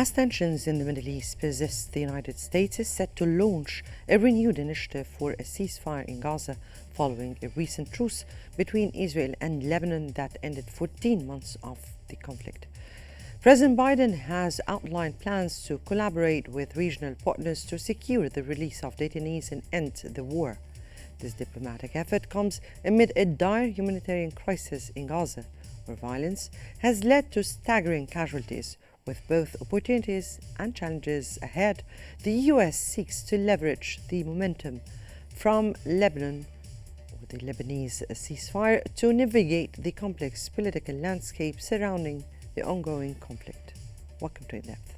As tensions in the Middle East persist, the United States is set to launch a renewed initiative for a ceasefire in Gaza following a recent truce between Israel and Lebanon that ended 14 months of the conflict. President Biden has outlined plans to collaborate with regional partners to secure the release of detainees and end the war. This diplomatic effort comes amid a dire humanitarian crisis in Gaza, where violence has led to staggering casualties. With both opportunities and challenges ahead, the US seeks to leverage the momentum from Lebanon, or the Lebanese ceasefire, to navigate the complex political landscape surrounding the ongoing conflict. Welcome to In Depth.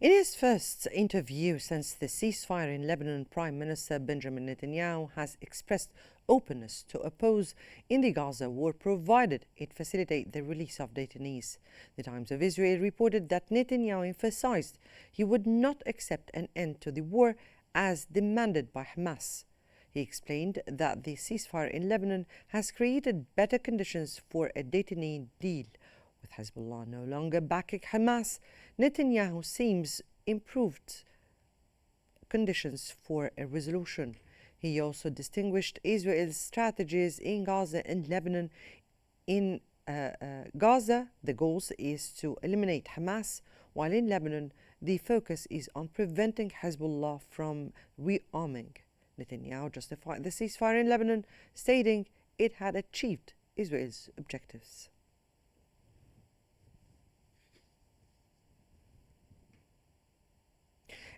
In his first interview since the ceasefire in Lebanon, Prime Minister Benjamin Netanyahu has expressed openness to oppose in the Gaza war, provided it facilitate the release of detainees. The Times of Israel reported that Netanyahu emphasized he would not accept an end to the war as demanded by Hamas. He explained that the ceasefire in Lebanon has created better conditions for a detainee deal. With Hezbollah no longer backing Hamas, Netanyahu seems improved conditions for a resolution. He also distinguished Israel's strategies in Gaza and Lebanon. In Gaza, the goal is to eliminate Hamas, while in Lebanon, the focus is on preventing Hezbollah from rearming. Netanyahu justified the ceasefire in Lebanon, stating it had achieved Israel's objectives.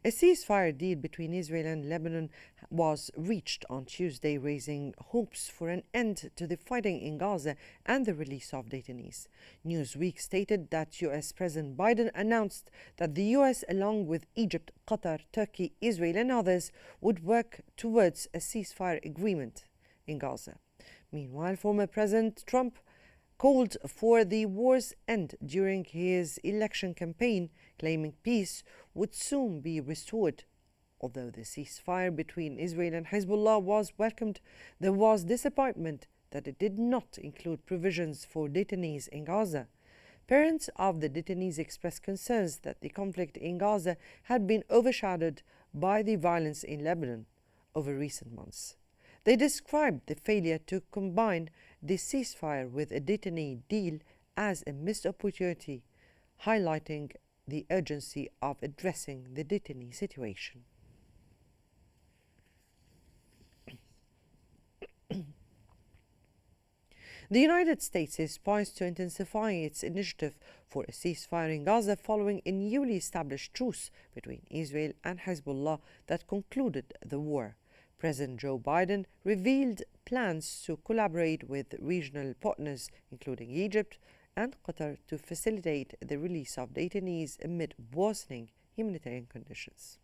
A ceasefire deal between Israel and Lebanon was reached on Tuesday, raising hopes for an end to the fighting in Gaza and the release of detainees. Newsweek stated that US President Biden announced that the US, along with Egypt, Qatar, Turkey, Israel and others, would work towards a ceasefire agreement in Gaza. Meanwhile, former President Trump called for the war's end during his election campaign, claiming peace would soon be restored. Although the ceasefire between Israel and Hezbollah was welcomed, there was disappointment that it did not include provisions for detainees in Gaza. Parents of the detainees expressed concerns that the conflict in Gaza had been overshadowed by the violence in Lebanon over recent months. They described the failure to combine the ceasefire with a detainee deal as a missed opportunity, highlighting the urgency of addressing the detainee situation. The United States is poised to intensify its initiative for a ceasefire in Gaza following a newly established truce between Israel and Hezbollah that concluded the war. President Joe Biden revealed plans to collaborate with regional partners, including Egypt and Qatar, to facilitate the release of detainees amid worsening humanitarian conditions.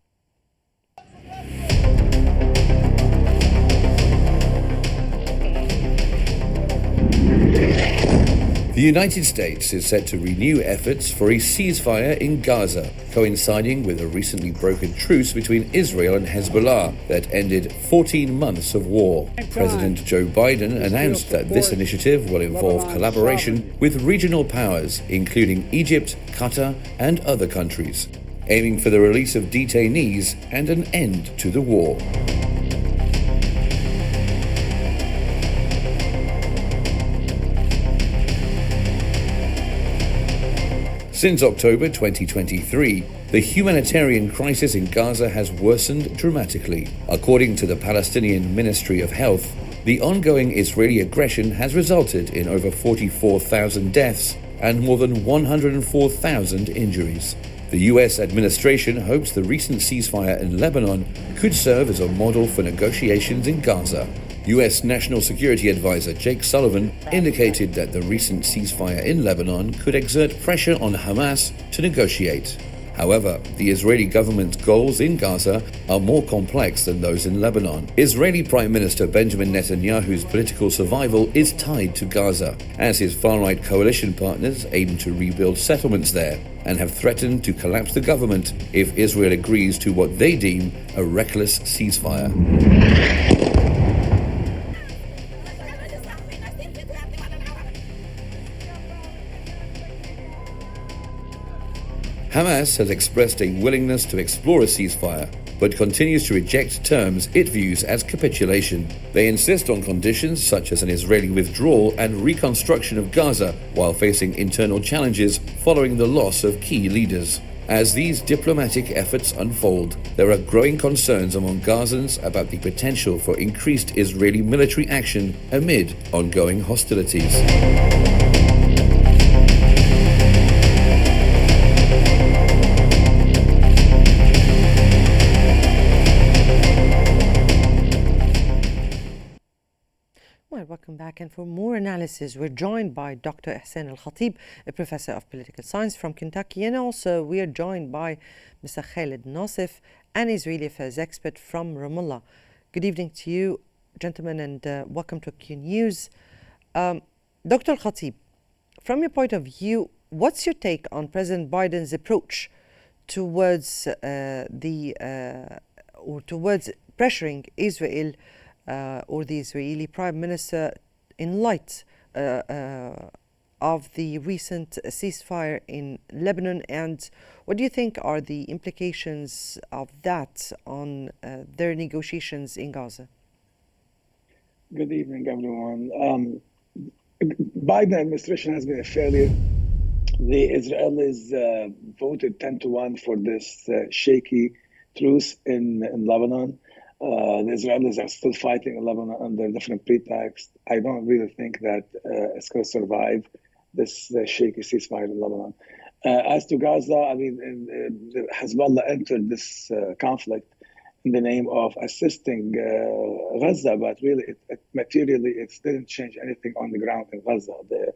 The United States is set to renew efforts for a ceasefire in Gaza, coinciding with a recently broken truce between Israel and Hezbollah that ended 14 months of war. President Joe Biden announced that this initiative will involve collaboration with regional powers, including Egypt, Qatar, and other countries, aiming for the release of detainees and an end to the war. Since October 2023, the humanitarian crisis in Gaza has worsened dramatically. According to the Palestinian Ministry of Health, the ongoing Israeli aggression has resulted in over 44,000 deaths and more than 104,000 injuries. The US administration hopes the recent ceasefire in Lebanon could serve as a model for negotiations in Gaza. US National Security Advisor Jake Sullivan indicated that the recent ceasefire in Lebanon could exert pressure on Hamas to negotiate. However, the Israeli government's goals in Gaza are more complex than those in Lebanon. Israeli Prime Minister Benjamin Netanyahu's political survival is tied to Gaza, as his far-right coalition partners aim to rebuild settlements there and have threatened to collapse the government if Israel agrees to what they deem a reckless ceasefire. Hamas has expressed a willingness to explore a ceasefire, but continues to reject terms it views as capitulation. They insist on conditions such as an Israeli withdrawal and reconstruction of Gaza, while facing internal challenges following the loss of key leaders. As these diplomatic efforts unfold, there are growing concerns among Gazans about the potential for increased Israeli military action amid ongoing hostilities. Well, welcome back. And for more analysis, we're joined by Dr. Ihsan Al-Khatib, a professor of political science from Kentucky. And also, we are joined by Mr. Khalid Nassif, an Israeli affairs expert from Ramallah. Good evening to you, gentlemen, and welcome to Qnews. Dr. Al-Khatib, from your point of view, what's your take on President Biden's approach towards towards pressuring Israel or the Israeli Prime Minister in light of the recent ceasefire in Lebanon, and what do you think are the implications of that on their negotiations in Gaza? Good evening, everyone. Biden administration has been a failure. The Israelis voted 10-1 for this shaky truce in Lebanon. The Israelis are still fighting in Lebanon under different pretexts. I don't really think that it's going to survive this shaky ceasefire in Lebanon. As to Gaza, I mean, Hezbollah entered this conflict in the name of assisting Gaza, but really, materially, it didn't change anything on the ground in Gaza. The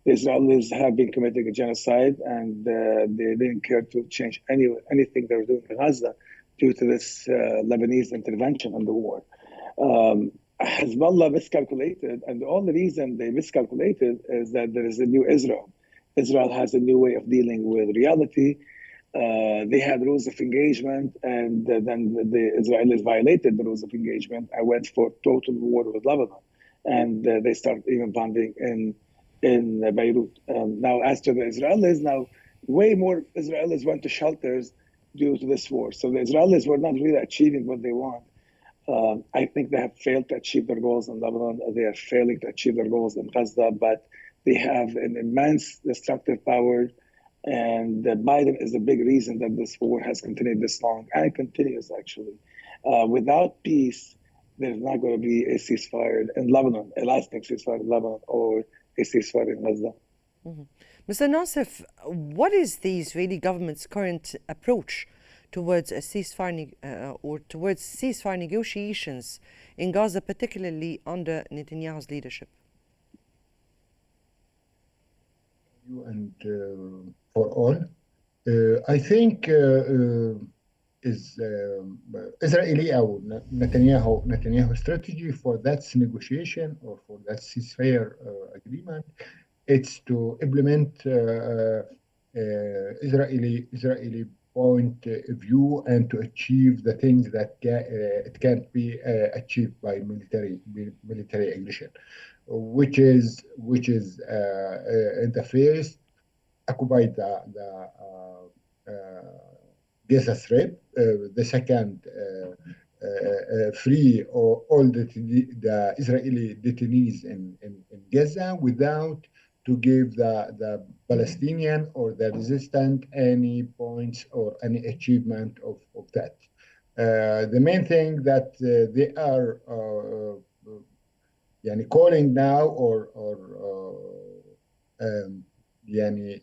Israelis have been committing a genocide, and they didn't care to change anything they were doing in Gaza due to this Lebanese intervention in the war. Hezbollah miscalculated, and the only reason they miscalculated is that there is a new Israel. Israel has a new way of dealing with reality. They had rules of engagement, and then the Israelis violated the rules of engagement and went for total war with Lebanon. And they started even bombing in Beirut. Now, as to the Israelis, way more Israelis went to shelters due to this war. So the Israelis were not really achieving what they want. I think they have failed to achieve their goals in Lebanon. They are failing to achieve their goals in Gaza, but they have an immense destructive power. And Biden is a big reason that this war has continued this long, and it continues, actually. Without peace, there's not going to be a ceasefire in Lebanon, a lasting ceasefire in Lebanon, or a ceasefire in Gaza. Mm-hmm. Mr. Nassif, what is the Israeli government's current approach towards a ceasefire or towards ceasefire negotiations in Gaza, particularly under Netanyahu's leadership? And for all, I think is Israeli or Netanyahu strategy for that negotiation or for that ceasefire agreement. It's to implement Israeli point of view and to achieve the things that it can't be achieved by military aggression, which is in the first occupy the Gaza Strip, the second free all the Israeli detainees in Gaza without to give the Palestinian or the resistant any points or any achievement of that. The main thing that they are calling now or يعني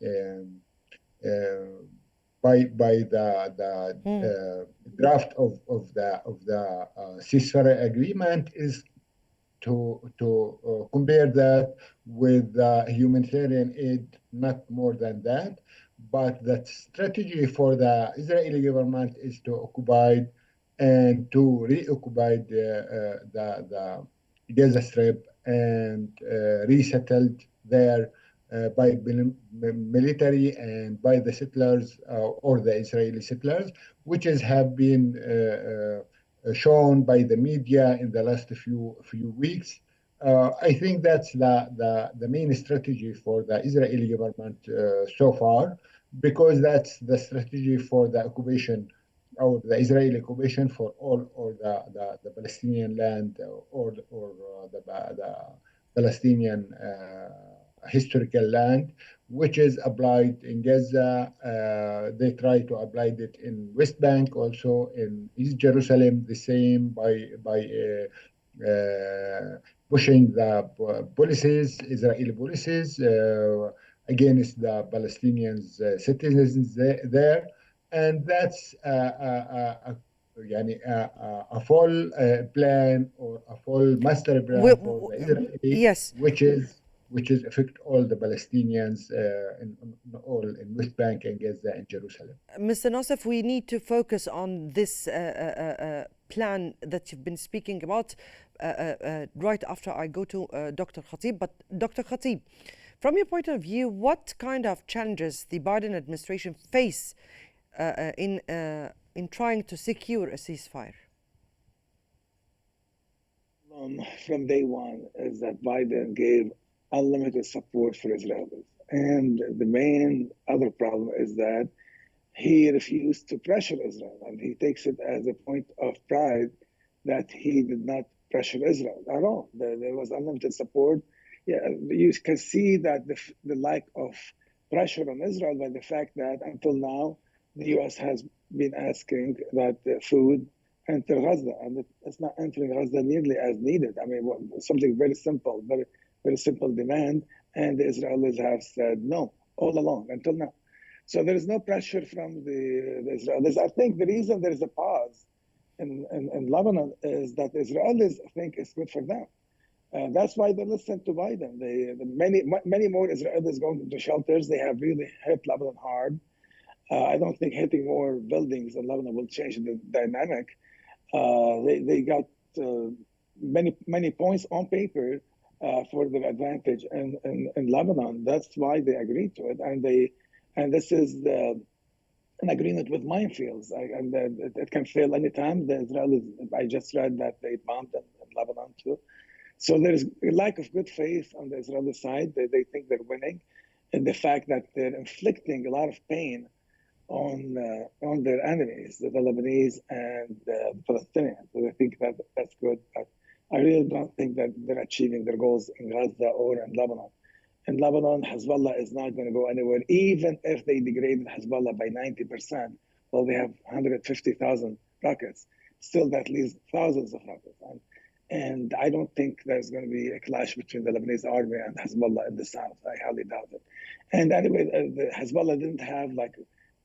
by the draft of the ceasefire agreement is to compare that with humanitarian aid, not more than that. But the strategy for the Israeli government is to occupy and to reoccupy the Gaza Strip and resettled there by military and by the settlers or the Israeli settlers, which have been shown by the media in the last few weeks. I think that's the main strategy for the Israeli government so far, because that's the strategy for the occupation or the Israeli occupation for all the Palestinian land or the Palestinian historical land, which is applied in Gaza. They try to apply it in West Bank, also in East Jerusalem, the same by pushing the policies, Israeli policies, against the Palestinians citizens there, and that's a full plan or a full master plan for the Israeli, yes, which is affect all the Palestinians all in West Bank and Gaza and Jerusalem. Mr. Nassef, we need to focus on this plan that you've been speaking about right after I go to Dr. Khatib. But Dr. Khatib, from your point of view, what kind of challenges the Biden administration face in trying to secure a ceasefire? From day one is that Biden gave unlimited support for Israelis. And the main other problem is that he refused to pressure Israel. And he takes it as a point of pride that he did not pressure Israel at all. There was unlimited support. Yeah, you can see that the lack of pressure on Israel by the fact that until now, the U.S. has been asking that food enter Gaza, and it's not entering Gaza nearly as needed. I mean, something very simple, very simple demand, and the Israelis have said no all along until now. So there is no pressure from the Israelis. I think the reason there is a pause in Lebanon is that the Israelis think it's good for them. That's why they listen to Biden. Many more Israelis going into shelters. They have really hit Lebanon hard. I don't think hitting more buildings in Lebanon will change the dynamic. They got many points on paper for their advantage in Lebanon. That's why they agreed to it, and this is an agreement with minefields, and it can fail anytime. The Israelis, I just read that they bombed in Lebanon too. So there's a lack of good faith on the Israeli side. They think they're winning, and the fact that they're inflicting a lot of pain on their enemies, the Lebanese and the Palestinians. So I think that's good, but I really don't think that they're achieving their goals in Gaza or in Lebanon. In Lebanon, Hezbollah is not going to go anywhere, even if they degraded Hezbollah by 90%. Well, they have 150,000 rockets. Still, that leaves thousands of rockets. And I don't think there's going to be a clash between the Lebanese army and Hezbollah in the south. I highly doubt it. And anyway, the Hezbollah didn't have like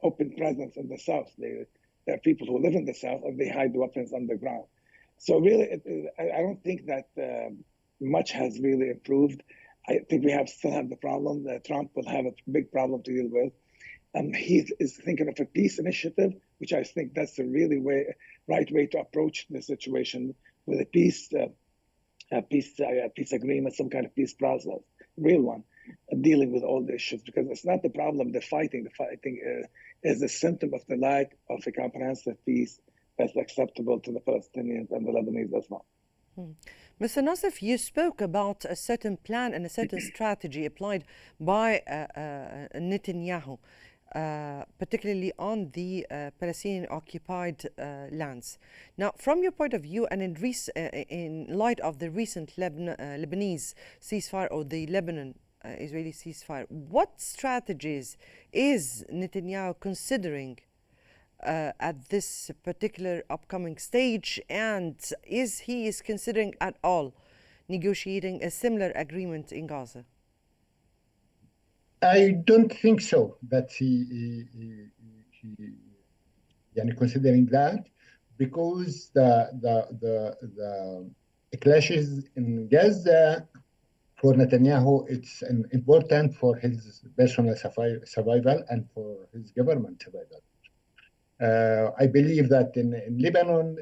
open presence in the south. There are people who live in the south and they hide weapons underground. So really, I don't think that much has really improved. I think we still have the problem that Trump will have a big problem to deal with. He is thinking of a peace initiative, which I think that's the really right way to approach the situation, with a peace agreement, some kind of peace process, real one, dealing with all the issues, because it's not the problem, the fighting. The fighting is a symptom of the lack of a comprehensive peace that's acceptable to the Palestinians and the Lebanese as well. Mr. Nassef, you spoke about a certain plan and a certain strategy applied by Netanyahu, particularly on the Palestinian-occupied lands. Now, from your point of view, and in light of the recent Lebanese ceasefire or the Lebanon Israeli ceasefire, what strategies is Netanyahu considering at this particular upcoming stage, and is he considering at all negotiating a similar agreement in Gaza? I don't think so that he يعني considering that, because the clashes in Gaza for Netanyahu, it's important for his personal survival and for his government survival. I believe that in Lebanon,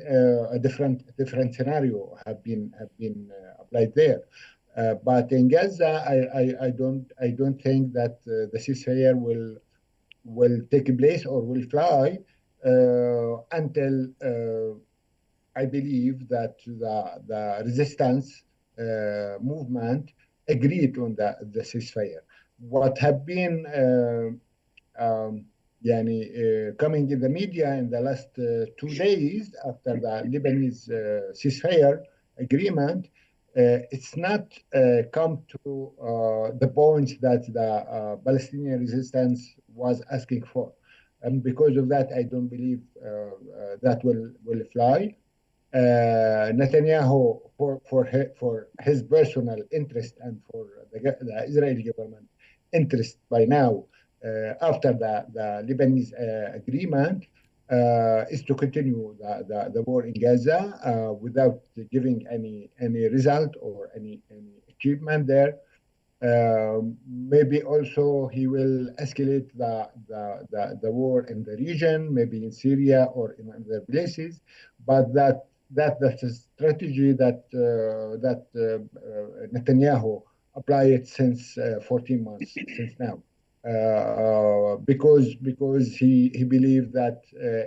a different scenario have been applied there. But in Gaza, I don't think that the ceasefire will take place or will fly until I believe that the resistance movement agreed on the ceasefire. What have been يعني, coming in the media in the last 2 days after the Lebanese ceasefire agreement, it's not come to the points that the Palestinian resistance was asking for. And because of that, I don't believe that will fly. Netanyahu, for his personal interest and for the Israeli government interest by now, after the Lebanese agreement, is to continue the war in Gaza without giving any result or any achievement there. Maybe also he will escalate the war in the region, maybe in Syria or in other places, but that's a strategy that Netanyahu applied since 14 months since now. Because he believed that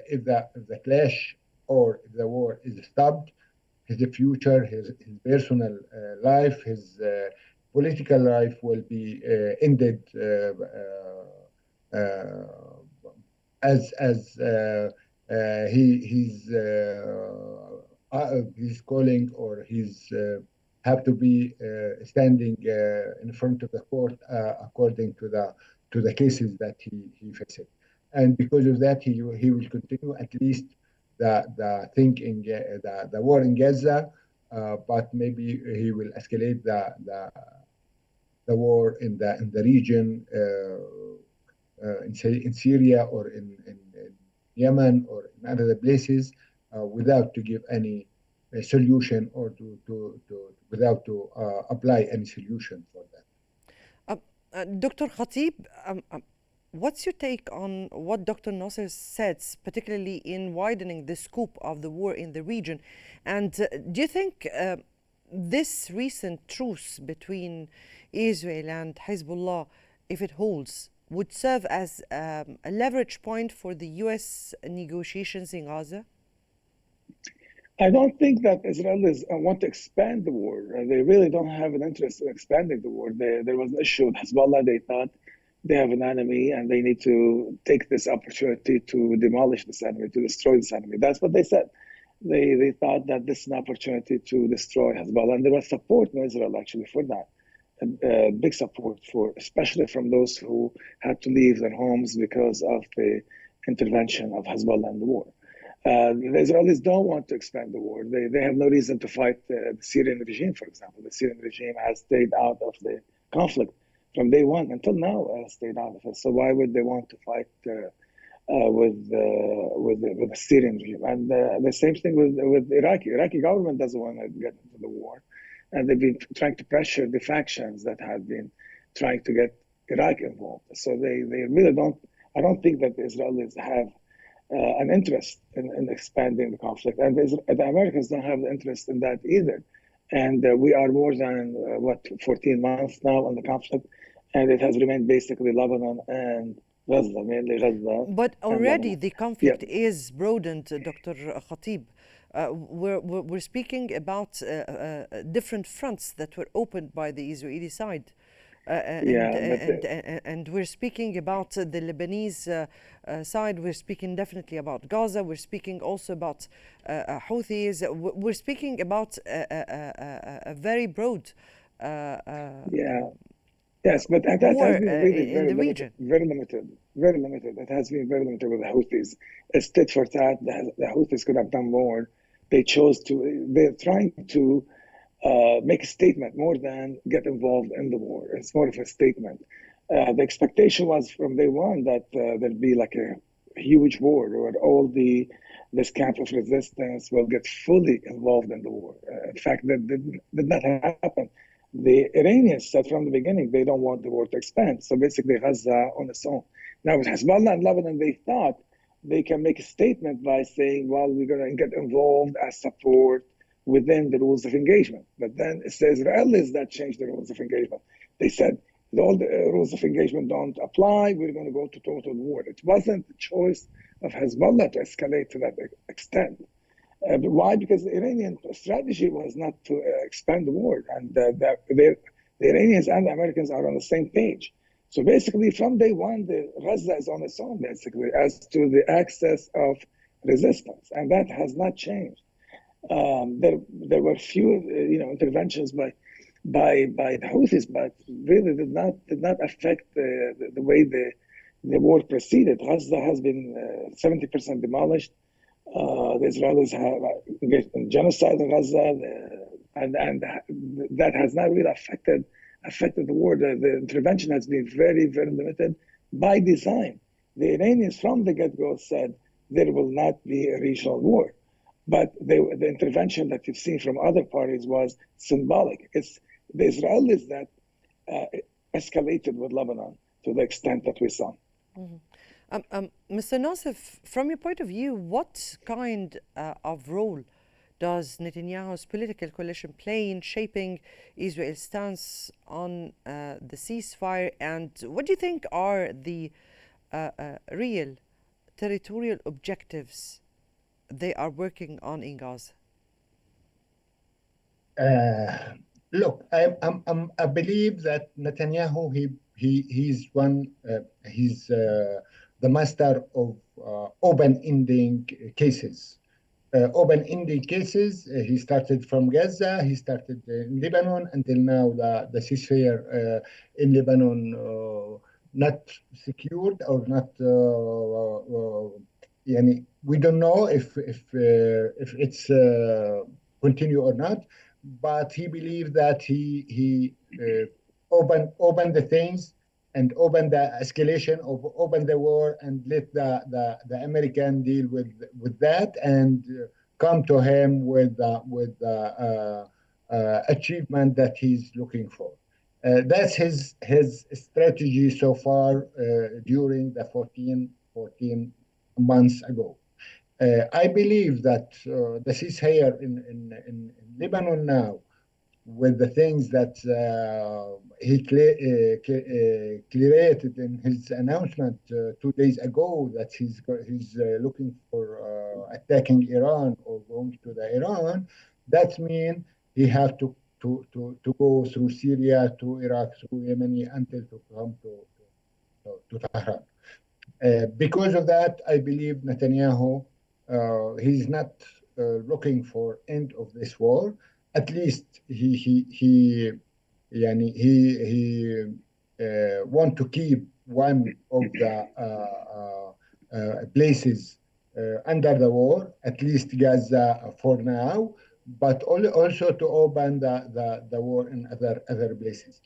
if the clash or if the war is stopped, his future, his personal life, his political life will be ended as he's calling, or he's have to be standing in front of the court according to the cases that he faces. And because of that, he will continue at least the thing in the war in Gaza, but maybe he will escalate the war in the region, in Syria or in Yemen or in other places, without to give any solution or without to apply any solution for that. Dr. Khatib, what's your take on what Dr. Nasser says, particularly in widening the scope of the war in the region? And do you think this recent truce between Israel and Hezbollah, if it holds, would serve as a leverage point for the U.S. negotiations in Gaza? I don't think that Israelis want to expand the war. They really don't have an interest in expanding the war. There was an issue with Hezbollah. They thought they have an enemy and they need to take this opportunity to demolish this enemy, to destroy this enemy. That's what they said. They thought that this is an opportunity to destroy Hezbollah. And there was support in Israel actually for that. Big support especially from those who had to leave their homes because of the intervention of Hezbollah in the war. The Israelis don't want to expand the war. They have no reason to fight the Syrian regime, for example. The Syrian regime has stayed out of the conflict from day one until now, stayed out of it. So why would they want to fight with the Syrian regime? And the same thing with Iraqi government doesn't want to get into the war, and they've been trying to pressure the factions that have been trying to get Iraq involved. So they really don't. I don't think that the Israelis have an interest in expanding the conflict, and the Americans don't have the interest in that either. And we are more than 14 months now on the conflict, and it has remained basically Lebanon and Gaza, mainly Gaza. But already the conflict is broadened, Dr. Khatib. We're speaking about different fronts that were opened by the Israeli side. And we're speaking about the Lebanese side. We're speaking definitely about Gaza. We're speaking also about Houthis. We're speaking about a very broad yes, but that has been really in the region. Very limited. It has been very limited with the Houthis. It's tit for tat. The Houthis could have done more. They're trying to make a statement more than get involved in the war. It's more of a statement. The expectation was from day one that there'd be like a huge war where all this camp of resistance will get fully involved in the war. In fact, that did not happen. The Iranians said from the beginning they don't want the war to expand. So basically, Gaza on its own. Now, with Hezbollah and Lebanon, they thought they can make a statement by saying, well, we're going to get involved as support within the rules of engagement. But then it's the Israelis that changed the rules of engagement. They said, all the rules of engagement don't apply, we're going to go to total war. It wasn't the choice of Hezbollah to escalate to that extent. Why? Because the Iranian strategy was not to expand the war. And the Iranians and the Americans are on the same page. So basically, from day one, Gaza is on its own, basically, as to the access of resistance. And that has not changed. There were few, interventions by the Houthis, but really did not affect the way the war proceeded. Gaza has been 70% demolished. The Israelis have engaged in genocide in Gaza, and that has not really affected the war. The intervention has been very, very limited by design. The Iranians from the get-go said there will not be a regional war. But the intervention that you've seen from other parties was symbolic. It's the Israelis that escalated with Lebanon to the extent that we saw. Mm-hmm. Mr. Nassif, from your point of view, what kind of role does Netanyahu's political coalition play in shaping Israel's stance on the ceasefire? And what do you think are the real territorial objectives they are working on in Gaza? Look, I believe that Netanyahu he's the master of open-ending cases. Open-ending cases. He started from Gaza. He started in Lebanon until now. The ceasefire in Lebanon not secured or not. We don't know if it's continue or not. But he believed that he opened the things and opened the escalation, opened the war, and let the American deal with that and come to him with achievement that he's looking for. That's his strategy so far during the 14 months ago. I believe that the ceasefire in Lebanon now, with the things that he created in his announcement 2 days ago, that he's looking for attacking Iran or going to the Iran, that means he has to go through Syria, to Iraq, through Yemen, until to come to Tehran. Because of that, I believe Netanyahu he's not looking for end of this war. At least he want to keep one of the places under the war, at least Gaza for now, but also to open the war in other places,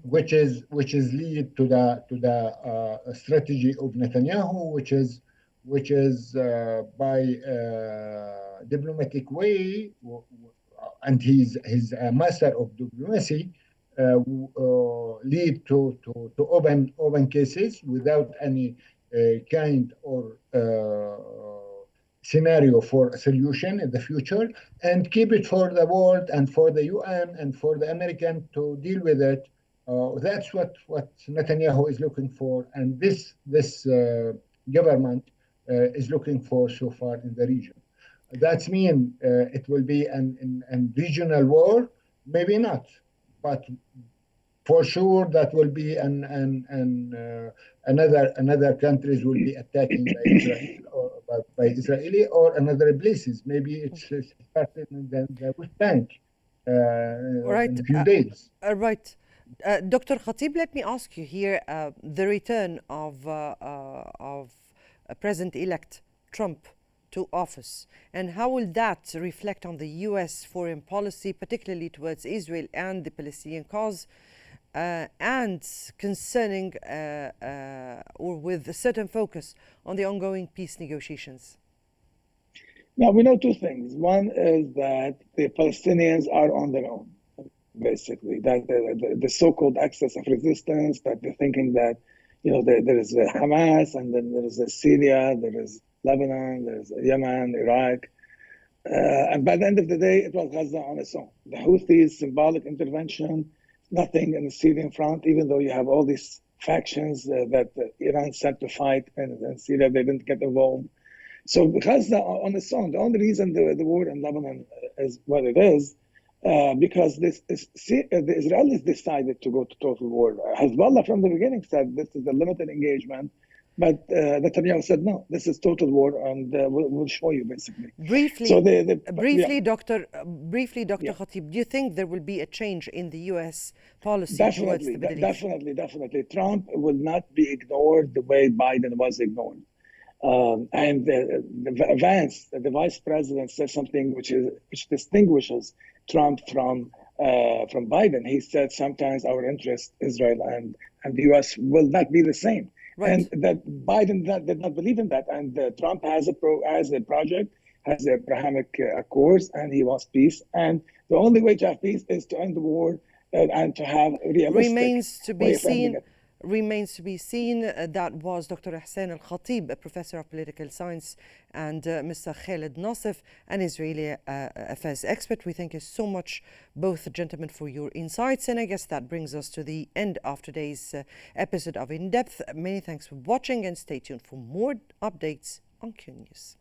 which is lead to the strategy of Netanyahu, which is by diplomatic way, and he's a master of diplomacy, lead to open cases without any kind or scenario for a solution in the future, and keep it for the world and for the UN and for the American to deal with it. That's what Netanyahu is looking for, and this government is looking for so far in the region. That means it will be an regional war, maybe not, but for sure that will be another countries will be attacking by Israel or by Israeli or another places. Maybe it's started in the West Bank right. in a few days. Right. Dr. Khatib, let me ask you here, the return of President-elect Trump to office, and how will that reflect on the U.S. foreign policy, particularly towards Israel and the Palestinian cause? and concerning or with a certain focus on the ongoing peace negotiations? Now, we know two things. One is that the Palestinians are on their own, basically, that the so-called axis of resistance, that they're thinking that, there is Hamas, and then there is Syria, there is Lebanon, there's Yemen, Iraq. And by the end of the day, it was Gaza on its own. The Houthis, symbolic intervention, nothing in the Syrian front, even though you have all these factions that Iran sent to fight in Syria, they didn't get involved. So Gaza on its own, the only reason the war in Lebanon is what it is, because the Israelis decided to go to total war. Hezbollah from the beginning said this is a limited engagement, but Netanyahu said no, this is total war, and we'll show you basically. Briefly, so Dr. Khatib, do you think there will be a change in the U.S. policy towards the Middle East? Definitely. Trump will not be ignored the way Biden was ignored. And Vance, the vice president, said something which distinguishes Trump from Biden. He said sometimes our interest, Israel and the U.S., will not be the same. Right. And that Biden did not believe in that. And Trump has a project, has the Abrahamic Accords, and he wants peace. And the only way to have peace is to end the war and to have realistic Remains to be seen. That was Dr. Hussein Al-Khatib, a professor of political science, and Mr. Khalid Nassif, an Israeli affairs expert. We thank you so much, both gentlemen, for your insights. And I guess that brings us to the end of today's episode of In Depth. Many thanks for watching, and stay tuned for more updates on Qnews.